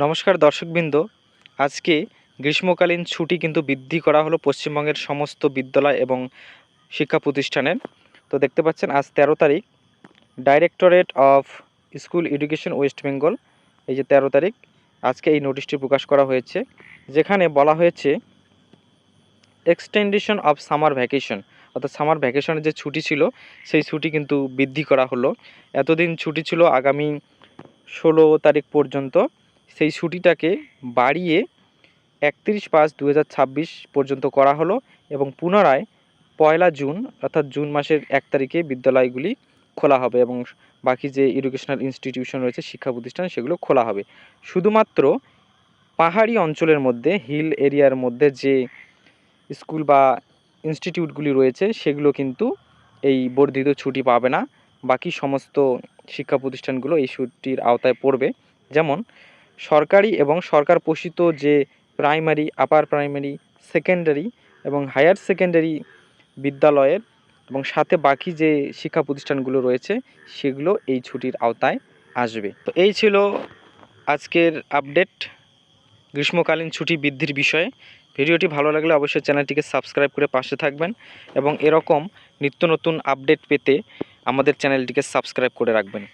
নমস্কার দর্শকবৃন্দ, আজকে গ্রীষ্মকালীন ছুটি কিন্তু বৃদ্ধি করা হলো পশ্চিমবঙ্গের সমস্ত বিদ্যালয় এবং শিক্ষা প্রতিষ্ঠানের। তো দেখতে পাচ্ছেন আজ 13 তারিখ, directorate of school education West Bengal, এই যে 13 তারিখ আজকে এই নোটিশটি প্রকাশ করা হয়েছে, যেখানে বলা হয়েছে এক্সটেন্ডেশন অফ সামার ভ্যাকেশন, অর্থাৎ সামার ভ্যাকেশনের যে ছুটি ছিল সেই ছুটি কিন্তু বৃদ্ধি করা হলো। এতদিন ছুটি ছিল আগামী 16 তারিখ পর্যন্ত, সেই ছুটিটাকে বাড়িয়ে 31/5/2026 পর্যন্ত করা হলো এবং পুনরায় 1 জুন অর্থাৎ জুন মাসের 1 তারিখে বিদ্যালয়গুলি খোলা হবে এবং বাকি যে এডুকেশনাল ইনস্টিটিউশন রয়েছে, শিক্ষা প্রতিষ্ঠান, সেগুলো খোলা হবে। শুধুমাত্র পাহাড়ি অঞ্চলের মধ্যে, হিল এরিয়ার মধ্যে যে স্কুল বা ইনস্টিটিউটগুলি রয়েছে সেগুলো কিন্তু এই বর্ধিত ছুটি পাবে না। বাকি সমস্ত শিক্ষা প্রতিষ্ঠানগুলো এই ছুটির আওতায় পড়বে। যেমন সরকারি এবং সরকার পোষিত যে প্রাইমারি, আপার প্রাইমারি, সেকেন্ডারি এবং হায়ার সেকেন্ডারি বিদ্যালয়ের এবং সাথে বাকি যে শিক্ষা প্রতিষ্ঠানগুলো রয়েছে সেগুলো এই ছুটির আওতায় আসবে। তো এই ছিল আজকের আপডেট গ্রীষ্মকালীন ছুটি বৃদ্ধির বিষয়ে। ভিডিওটি ভালো লাগলে অবশ্যই চ্যানেলটিকে সাবস্ক্রাইব করে পাশে থাকবেন এবং এরকম নিত্য নতুন আপডেট পেতে আমাদের চ্যানেলটিকে সাবস্ক্রাইব করে রাখবেন।